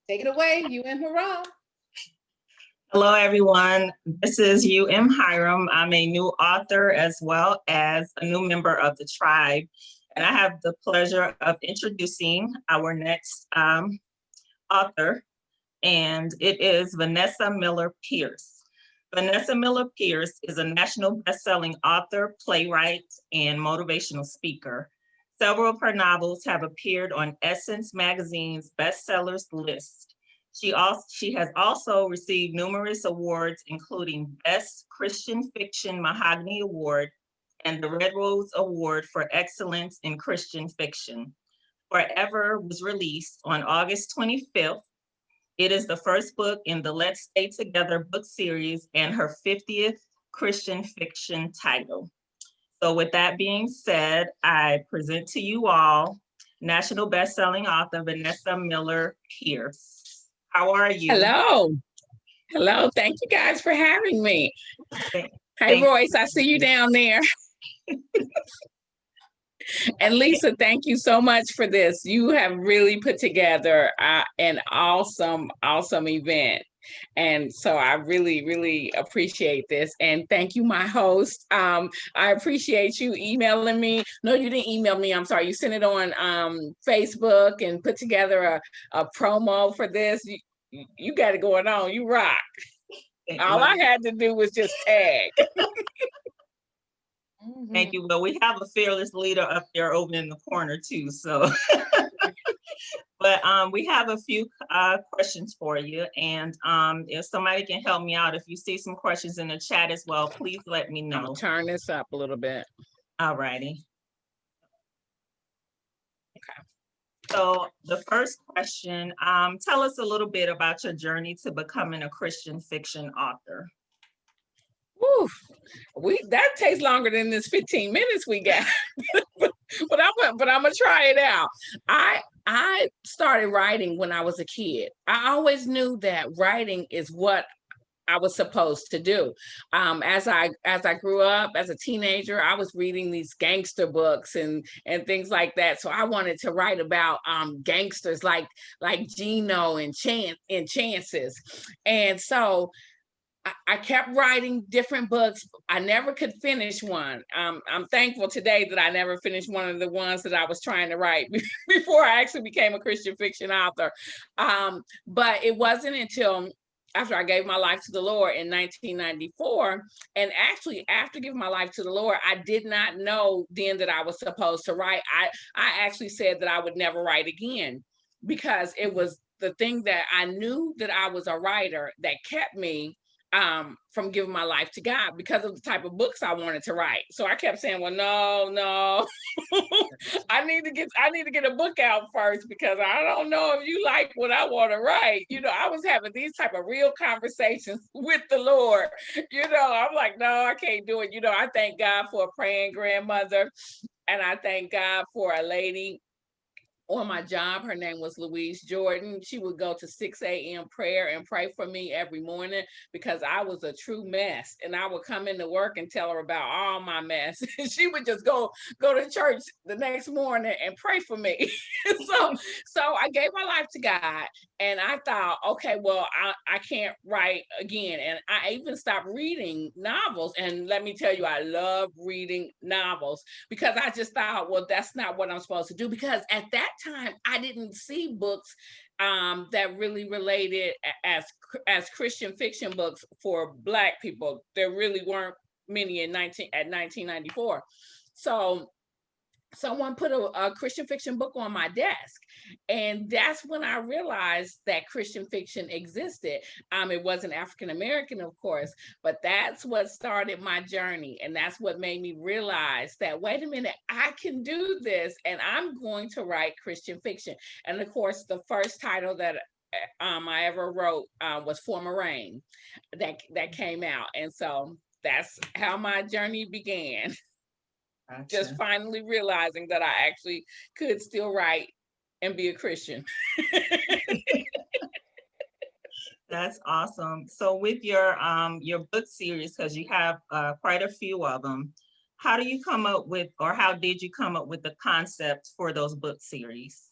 Take it away, Hiram. Hello, everyone. This is Hiram. I'm a new author as well as a new member of the tribe. And I have the pleasure of introducing our next author, and it is Vanessa Miller Pierce. Vanessa Miller Pierce is a national bestselling author, playwright, and motivational speaker. Several of her novels have appeared on Essence Magazine's bestsellers list. She has also received numerous awards, including Best Christian Fiction Mahogany Award and the Red Rose Award for Excellence in Christian Fiction. Forever was released on August 25th. It is the first book in the Let's Stay Together book series and her 50th Christian fiction title. So with that being said, I present to you all national bestselling author Vanessa Miller Pierce. How are you? Hello. Thank you guys for having me. Hey, Royce, I see you down there. And Lisa, thank you so much for this. You have really put together an awesome event. And so I really, really appreciate this. And thank you, my host. I appreciate you emailing me. No, you didn't email me. I'm sorry. You sent it on Facebook and put together a promo for this. You got it going on. You rock. All I had to do was just tag. Thank you. Well, we have a fearless leader up there over in the corner too. So, but we have a few questions for you. And if somebody can help me out, if you see some questions in the chat as well, please let me know. I'll turn this up a little bit. All righty. Okay. So the first question, tell us a little bit about your journey to becoming a Christian fiction author. That takes longer than this 15 minutes we got. but I'm gonna try it out. I started writing when I was a kid. I always knew that writing is what I was supposed to do. As I grew up as a teenager, I was reading these gangster books and things like that. So I wanted to write about gangsters like Gino and Chances. And so I kept writing different books. I never could finish one. I'm thankful today that I never finished one of the ones that I was trying to write before I actually became a Christian fiction author. But it wasn't until after I gave my life to the Lord in 1994, and actually after giving my life to the Lord, I did not know then that I was supposed to write. I actually said that I would never write again because it was the thing that I knew that I was a writer that kept me from giving my life to God because of the type of books I wanted to write. So I kept saying, well, no, I need to get a book out first because I don't know if you like what I want to write. I was having these type of real conversations with the Lord. I'm like, no, I can't do it. I thank God for a praying grandmother, and I thank God for a lady on my job. Her name was Louise Jordan. She would go to 6 a.m. prayer and pray for me every morning because I was a true mess. And I would come into work and tell her about all my mess. She would just go to church the next morning and pray for me. So I gave my life to God, and I thought, okay, well, I can't write again. And I even stopped reading novels. And let me tell you, I love reading novels because I just thought, well, that's not what I'm supposed to do. Because at that time, I didn't see books that really related as Christian fiction books for Black people. There really weren't many at 1994. So someone put a Christian fiction book on my desk, and that's when I realized that Christian fiction existed. It wasn't African American, of course, but that's what started my journey, and that's what made me realize that, wait a minute, I can do this, and I'm going to write Christian fiction. And of course, the first title that I ever wrote was For Moraine, that came out, and so that's how my journey began. Gotcha. Just finally realizing that I actually could still write and be a Christian. That's awesome. So with your book series, because you have quite a few of them, how do you come up with, or how did you come up with the concept for those book series?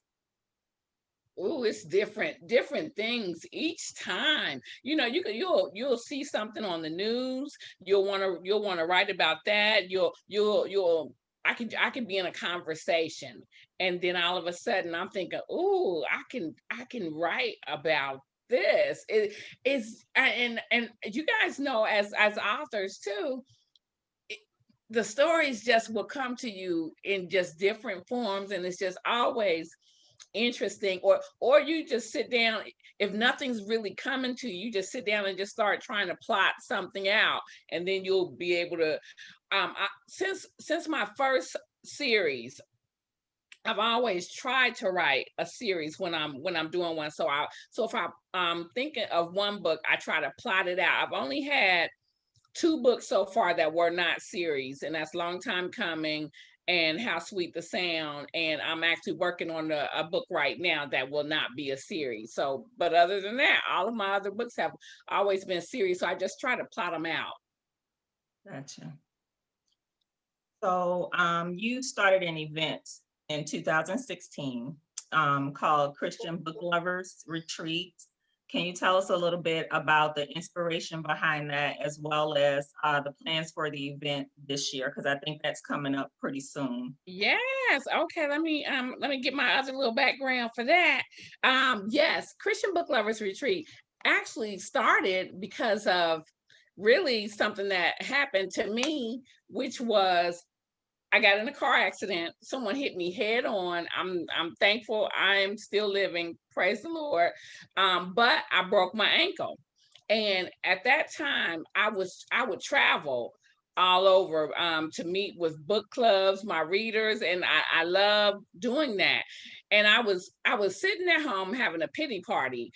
Ooh, it's different things each time. You know, you'll see something on the news. You'll want to write about that. You'll I could be in a conversation, and then all of a sudden I'm thinking, ooh, I can write about this. It is, and you guys know, as authors too, the stories just will come to you in just different forms, and it's just always interesting. Or you just sit down, if nothing's really coming to you, you just sit down and just start trying to plot something out, and then you'll be able to since my first series, I've always tried to write a series when I'm doing one. So if I'm thinking of one book, I try to plot it out. I've only had two books so far that were not series, and that's Long Time Coming and How Sweet the Sound. And I'm actually working on a book right now that will not be a series. So, but other than that, all of my other books have always been series. So I just try to plot them out. Gotcha. So you started an event in 2016 called Christian Book Lovers Retreat. Can you tell us a little bit about the inspiration behind that, as well as the plans for the event this year? Because I think that's coming up pretty soon. Yes. Okay. Let me get my other little background for that. Yes, Christian Book Lovers Retreat actually started because of really something that happened to me, which was I got in a car accident. Someone hit me head on. I'm thankful I'm still living. Praise the Lord. But I broke my ankle. And at that time, I would travel all over to meet with book clubs, my readers, and I love doing that. And I was sitting at home having a pity party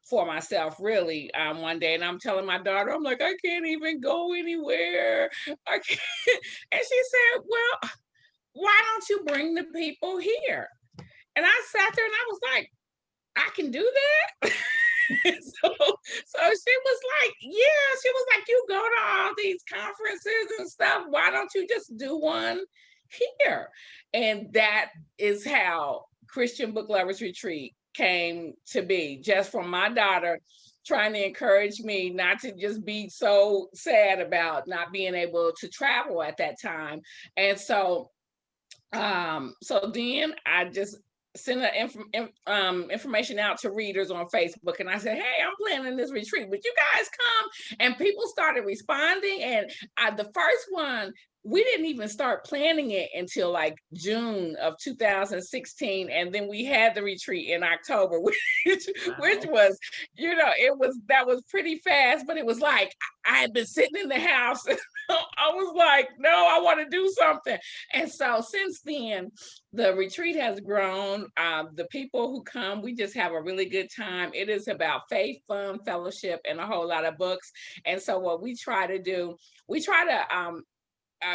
for myself, really, one day, and I'm telling my daughter, I'm like, I can't even go anywhere. I can't. And she said, well, why don't you bring the people here? And I sat there and I was like, I can do that. So she was like, yeah, she was like, you go to all these conferences and stuff. Why don't you just do one here? And that is how Christian Book Lovers Retreat came to be, just from my daughter trying to encourage me not to just be so sad about not being able to travel at that time. And so then I just sent information out to readers on Facebook, and I said, hey, I'm planning this retreat, would you guys come? And people started responding, and the first one, we didn't even start planning it until like June of 2016, and then we had the retreat in October, which was, that was pretty fast. But it was like I had been sitting in the house and I was like, no, I want to do something. And so since then, the retreat has grown. The people who come, we just have a really good time. It is about faith, fun, fellowship, and a whole lot of books. And so what we try to do, we try to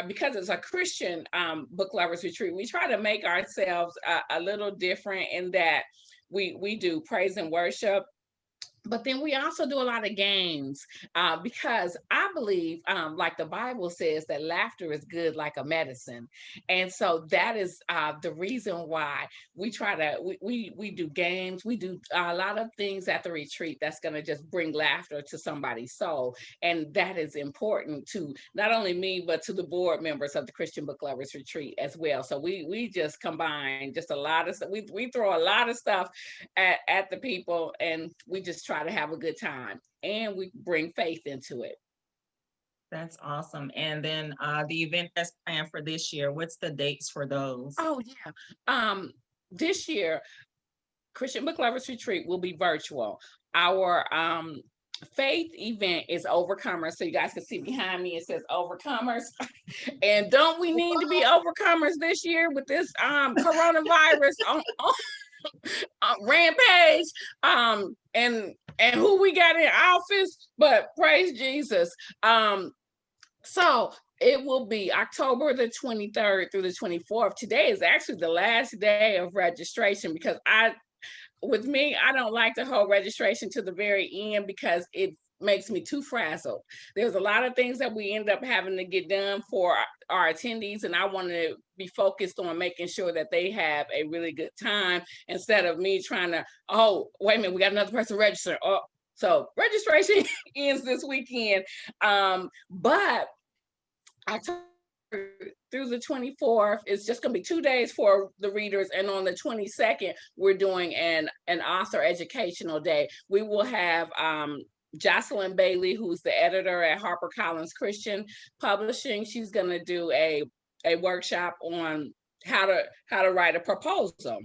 because it's a Christian book lovers retreat, we try to make ourselves a little different in that we do praise and worship. But then we also do a lot of games because I believe, like the Bible says, that laughter is good like a medicine. And so that is the reason why we try to, we do games. We do a lot of things at the retreat that's going to just bring laughter to somebody's soul. And that is important to not only me, but to the board members of the Christian Book Lovers Retreat as well. So we just combine just a lot of stuff. We throw a lot of stuff at the people, and we just try to have a good time, and we bring faith into it. That's awesome. And then the event that's planned for this year, what's the dates for those? Oh yeah. This year, Christian Book Lovers Retreat will be virtual. Our faith event is Overcomers. So you guys can see behind me, it says Overcomers. And don't we need to be overcomers this year with this coronavirus on rampage, and who we got in office? But praise Jesus. So it will be October the 23rd through the 24th. Today is actually the last day of registration, because with me, I don't like to hold registration to the very end, because makes me too frazzled. There's a lot of things that we end up having to get done for our attendees, and I want to be focused on making sure that they have a really good time instead of me trying to, oh, wait a minute, we got another person registered. Oh, so registration ends this weekend. But October through the 24th, it's just going to be 2 days for the readers, and on the 22nd we're doing an author educational day. We will have Jocelyn Bailey, who's the editor at HarperCollins Christian Publishing. She's going to do a workshop on how to write a proposal,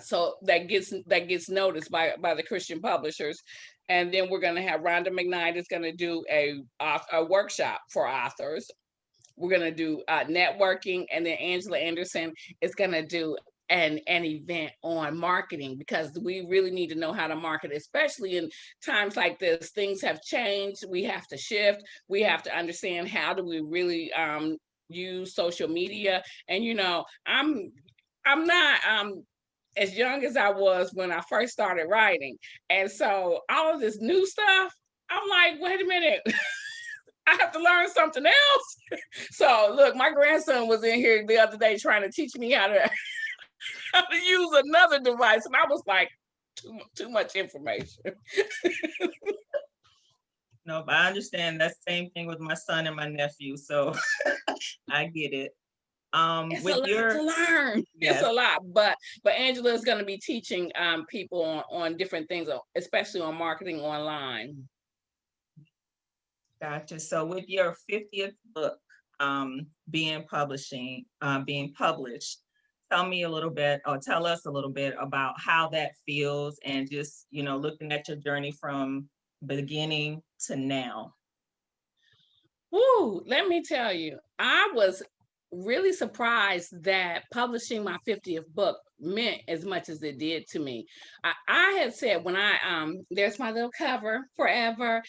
so that gets noticed by the Christian publishers. And then we're going to have Rhonda McKnight is going to do a workshop for authors. We're going to do networking, and then Angela Anderson is going to do an event on marketing, because we really need to know how to market, especially in times like this. Things have changed. We have to shift. We have to understand how do we really use social media. And I'm not as young as I was when I first started writing, and so all of this new stuff, I'm like, wait a minute. I have to learn something else. So look, my grandson was in here the other day trying to teach me how to use another device, and I was like, too much information. No, but I understand that same thing with my son and my nephew, so I get it. It's a lot to learn. Yes. It's a lot, but Angela is going to be teaching people on different things, especially on marketing online. Gotcha. So with your 50th book being published, tell me a little bit, or tell us a little bit about how that feels, and just, looking at your journey from beginning to now. Woo, let me tell you, I was really surprised that publishing my 50th book meant as much as it did to me. I had said when there's my little cover, forever.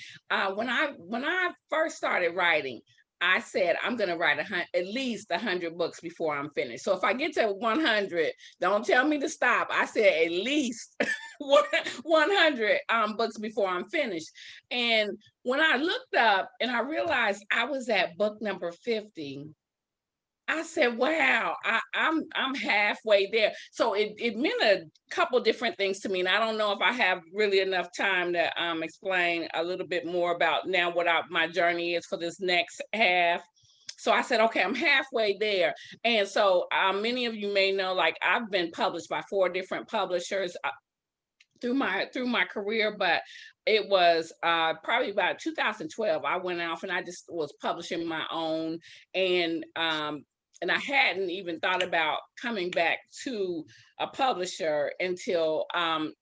When I first started writing, I said I'm going to write at least 100 books before I'm finished. So if I get to 100, don't tell me to stop. I said at least 100 books before I'm finished. And when I looked up and I realized I was at book number 50, I said, wow, I'm halfway there. So it meant a couple different things to me. And I don't know if I have really enough time to explain a little bit more about now what my journey is for this next half. So I said, okay, I'm halfway there. And so many of you may know, like, I've been published by 4 different publishers through my career, but it was probably about 2012. I went off and I just was publishing my own, and I hadn't even thought about coming back to a publisher until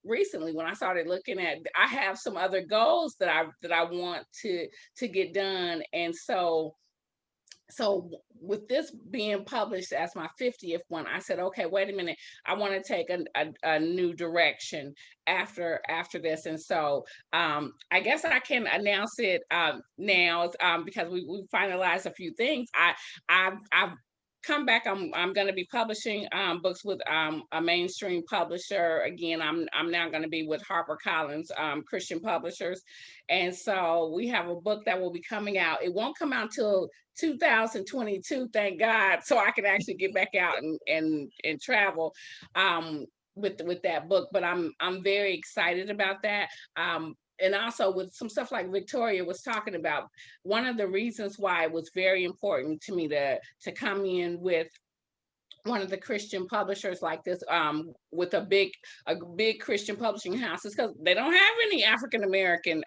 recently, when I started looking at, I have some other goals that I want to get done. And so with this being published as my 50th one, I said, okay, wait a minute, I want to take a new direction after this. And so I guess I can announce it now, because we finalized a few things. I've come back. I'm going to be publishing books with a mainstream publisher. Again, I'm now going to be with HarperCollins Christian Publishers, and so we have a book that will be coming out. It won't come out till 2022, thank God, so I can actually get back out and travel with that book. But I'm very excited about that. And also with some stuff like Victoria was talking about, one of the reasons why it was very important to me to come in with one of the Christian publishers like this, with a big Christian publishing house, is because they don't have any African-American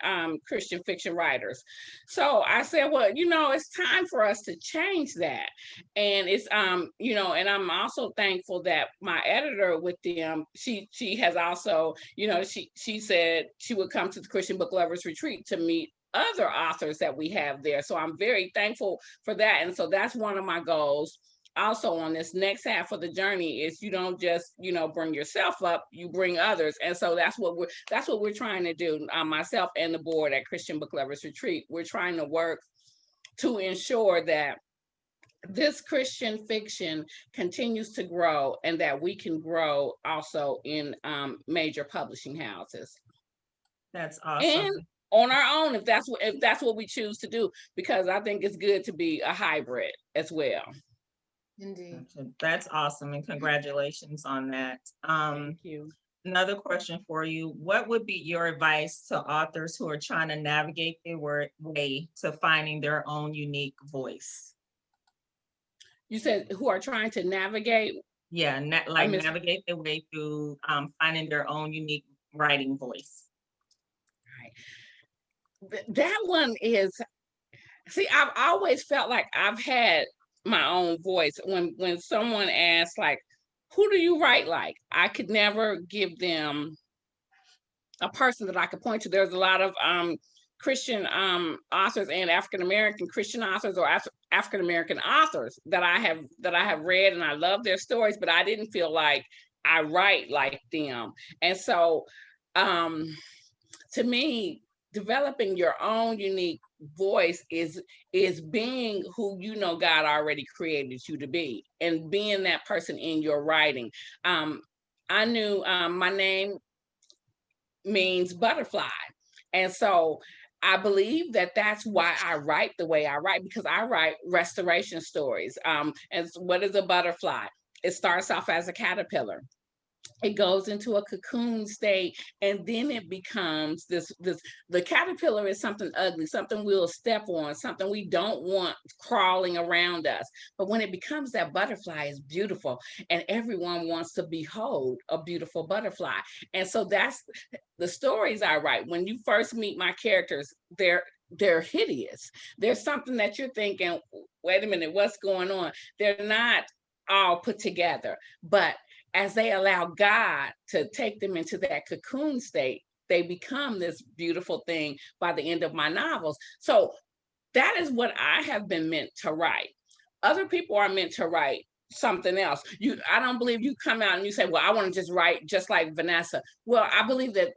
Christian fiction writers. So I said, well, it's time for us to change that. And it's, and I'm also thankful that my editor with them, she has also, she said she would come to the Christian Book Lovers Retreat to meet other authors that we have there. So I'm very thankful for that. And so that's one of my goals. Also on this next half of the journey is you don't just, bring yourself up, you bring others. And so that's what we're trying to do. Myself and the board at Christian Book Lovers Retreat, we're trying to work to ensure that this Christian fiction continues to grow, and that we can grow also in major publishing houses. That's awesome. on our own if that's what we choose to do, because I think it's good to be a hybrid as well. Indeed. Gotcha. That's awesome, and congratulations on that. Thank you. Another question for you. What would be your advice to authors who are trying to navigate their way to finding their own unique voice? You said who are trying to navigate? Yeah, navigate their way through finding their own unique writing voice. That one is, see, I've always felt like I've had my own voice. When someone asks, like, who do you write like? I could never give them a person that I could point to. There's a lot of Christian authors and African American Christian authors or African American authors that I have read, and I love their stories, but I didn't feel like I write like them. And so to me, developing your own unique voice is being who you know God already created you to be, and being that person in your writing. I knew my name means butterfly, and so I believe that that's why I write the way I write, because I write restoration stories. And what is a butterfly? It starts off as a caterpillar. It goes into a cocoon state, and then it becomes the caterpillar is something ugly, something we'll step on, something we don't want crawling around us. But when it becomes that butterfly, it's beautiful, and everyone wants to behold a beautiful butterfly. And so that's the stories I write. When you first meet my characters, they're hideous. There's something that you're thinking, wait a minute, what's going on? They're not all put together, but as they allow God to take them into that cocoon state, they become this beautiful thing by the end of my novels. So that is what I have been meant to write. Other people are meant to write something else. I don't believe you come out and you say, well, I want to just write just like Vanessa. Well, I believe that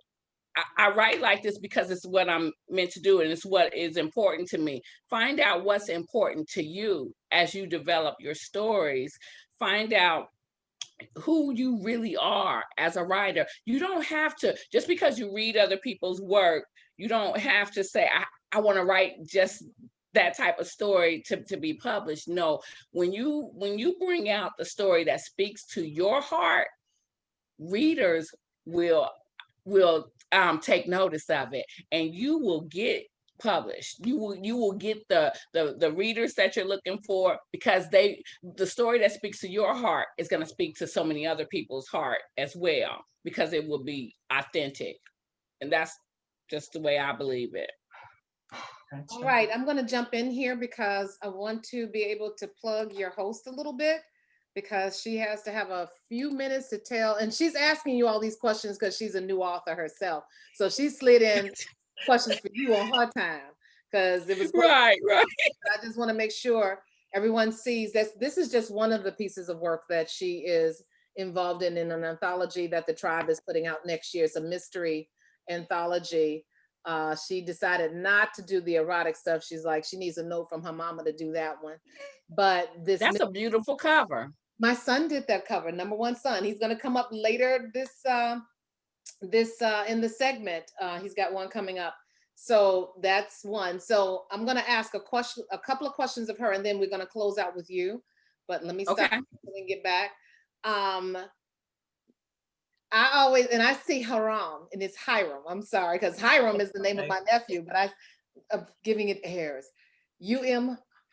I write like this because it's what I'm meant to do, and it's what is important to me. Find out what's important to you as you develop your stories. Find out who you really are as a writer. You don't have to, just because you read other people's work, you don't have to say, I want to write just that type of story to be published. No, when you bring out the story that speaks to your heart, readers will take notice of it, and you will get published. You will get the readers that you're looking for, because the story that speaks to your heart is going to speak to so many other people's heart as well, because it will be authentic. And that's just the way I believe it. Gotcha. All right, I'm going to jump in here because I want to be able to plug your host a little bit, because she has to have a few minutes to tell, and she's asking you all these questions because she's a new author herself. So she slid in questions for you on her time, because it was right. I just want to make sure everyone sees that this is just one of the pieces of work that she is involved in an anthology that the tribe is putting out next year. It's a mystery anthology. She decided not to do the erotic stuff. She's like, she needs a note from her mama to do that one. But that's a beautiful cover. My son did that cover, number one son. He's going to come up later this in the segment. He's got one coming up. So that's one. So I'm going to ask a couple of questions of her, and then we're going to close out with you. But let me stop and get back. I see Hiram, and it's Hiram. I'm sorry, because Hiram is the name of my nephew, but I'm giving it airs.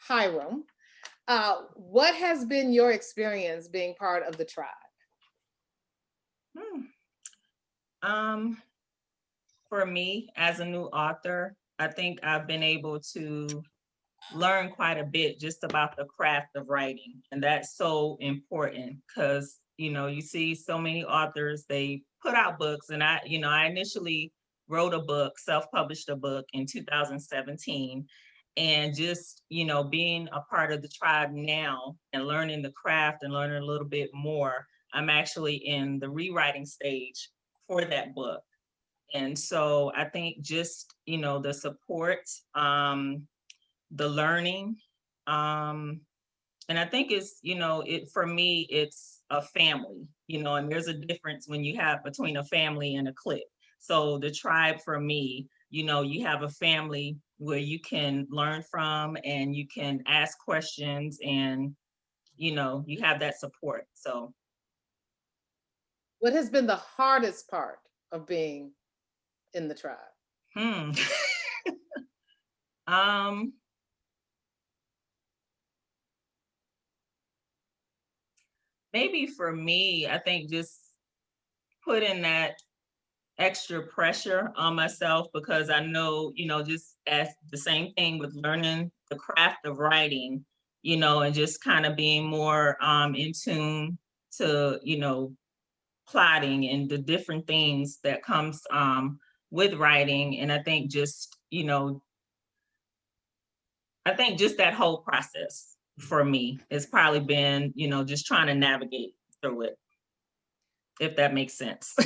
Hiram. What has been your experience being part of the tribe? For me, as a new author, I think I've been able to learn quite a bit just about the craft of writing. And that's so important, because, you see so many authors, they put out books, and I initially wrote a book, self-published a book in 2017. And just, being a part of the tribe now and learning the craft and learning a little bit more, I'm actually in the rewriting stage for that book. And so I think just, the support, the learning, and I think it's, for me, it's a family, and there's a difference when you have between a family and a clique. So the tribe for me, you have a family where you can learn from and you can ask questions and, you have that support. So. What has been the hardest part of being in the tribe? Maybe for me, I think just putting that extra pressure on myself, because I know, just as the same thing with learning the craft of writing, and just kind of being more in tune to, plotting and the different things that comes with writing. And I think just, that whole process for me has probably been, just trying to navigate through it, if that makes sense.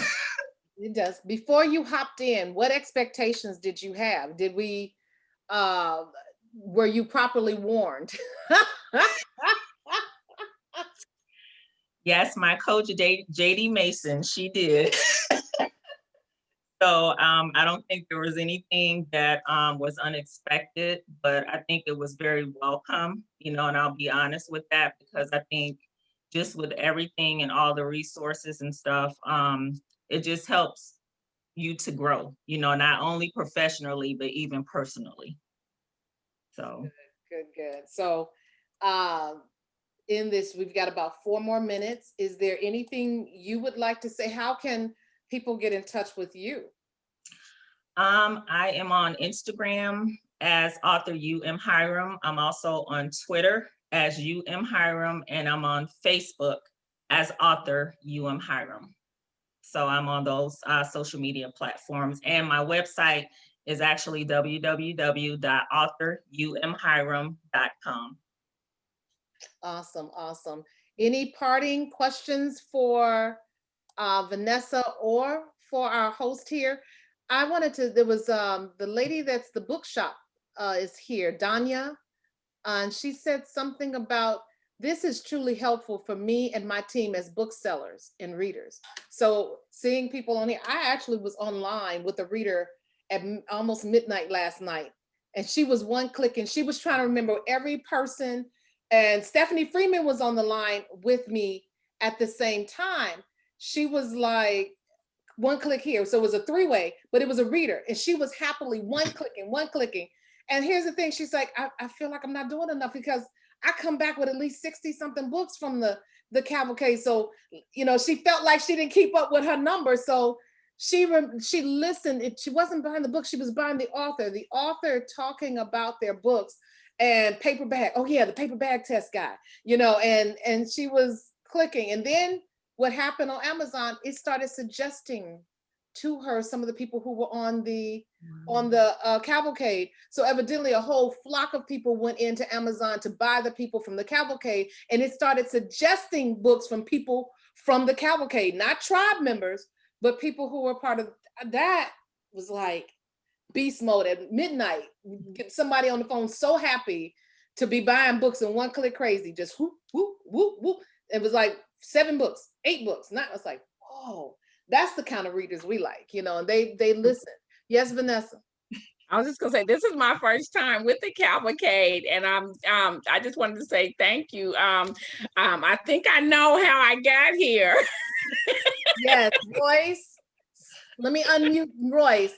It does. Before you hopped in, what expectations did you have? Were you properly warned? Yes, my coach, JD Mason, she did. So I don't think there was anything that was unexpected, but I think it was very welcome, and I'll be honest with that, because I think just with everything and all the resources and stuff, it just helps you to grow, not only professionally, but even personally. So. Good. So in this, we've got about 4 more minutes. Is there anything you would like to say? How can people get in touch with you? I am on Instagram as author Hiram. I'm also on Twitter as Hiram, and I'm on Facebook as author Hiram. So I'm on those social media platforms, and my website is actually www.authorumhiram.com. Awesome. Any parting questions for Vanessa or for our host here? There was the lady that's the bookshop is here, Danya, and she said something about, this is truly helpful for me and my team as booksellers and readers. So seeing people on here, I actually was online with a reader at almost midnight last night, and she was one click and she was trying to remember every person. And Stephanie Freeman was on the line with me at the same time. She was like, one click here. So it was a 3-way, but it was a reader, and she was happily one clicking. And here's the thing, she's like, I feel like I'm not doing enough, because I come back with at least 60 something books from the cavalcade. So, she felt like she didn't keep up with her numbers. So she listened. She wasn't buying the book, she was buying the author talking about their books and paper bag. Oh yeah, the paper bag test guy, and she was clicking. And then what happened on Amazon, it started suggesting to her some of the people who were on the cavalcade. So evidently a whole flock of people went into Amazon to buy the people from the cavalcade, and it started suggesting books from people from the cavalcade, not tribe members, but people who were part of that. Was like beast mode at midnight. Get somebody on the phone so happy to be buying books and one click crazy, just whoop, whoop, whoop, whoop. It was like 7 books, 8 books. It's like, oh, that's the kind of readers we like, and they listen. Yes, Vanessa. I was just gonna say, this is my first time with the cavalcade, and I just wanted to say thank you. I think I know how I got here. Yes, Royce. Let me unmute Royce.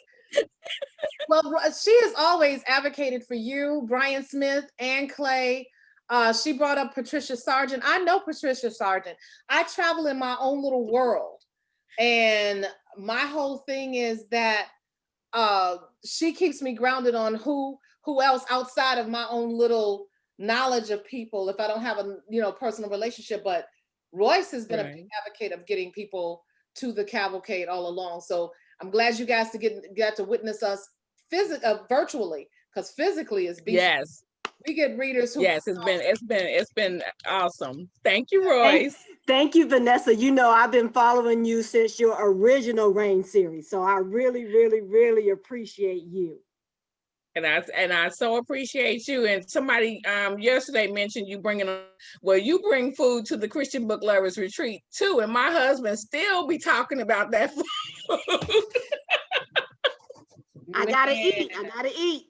Well, she has always advocated for you, Brian Smith, and Clay. She brought up Patricia Sargent. I know Patricia Sargent. I travel in my own little world, and my whole thing is that she keeps me grounded on who else outside of my own little knowledge of people, if I don't have a personal relationship. But Royce has been a big advocate of getting people to the cavalcade all along. So I'm glad you guys got to witness us virtually, because physically is beast. Yes. We get readers who. Yes, it's been awesome. Thank you, Royce. Thank you, Vanessa. I've been following you since your original Reign series, so I really, really, really appreciate you. And I so appreciate you. And somebody yesterday mentioned you you bring food to the Christian Book Lovers Retreat too, and my husband still be talking about that food. I gotta eat. I gotta eat.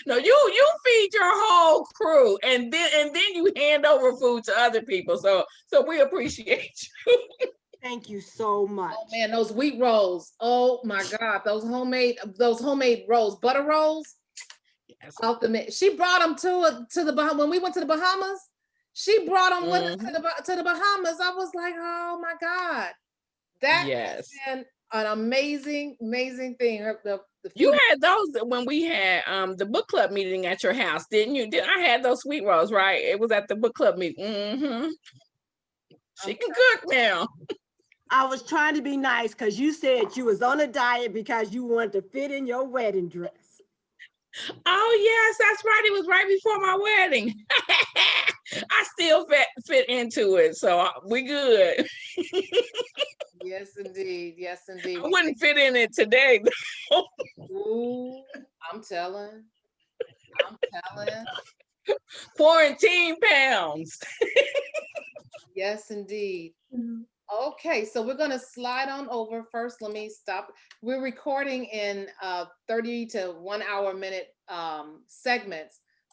No, you feed your whole crew, and then you hand over food to other people. So we appreciate you. Thank you so much. Oh man, those wheat rolls. Oh my God, those homemade rolls, butter rolls. Yes. Ultimate. She brought them to the Bahamas when we went to the Bahamas. She brought them with us to the Bahamas. I was like, oh my God, that has been an amazing thing. You had those when we had the book club meeting at your house, didn't you? I had those sweet rolls, right? It was at the book club meeting. Mm-hmm. She can cook now. I was trying to be nice because you said you was on a diet because you wanted to fit in your wedding dress. Oh yes, that's right. It was right before my wedding. I still fit into it, so we good. Yes, indeed. Yes, indeed. I wouldn't fit in it today. Ooh, I'm telling. Quarantine pounds. Yes, indeed. Okay, so we're gonna slide on over. First, let me stop. We're recording in 30 to 1 hour minute segments.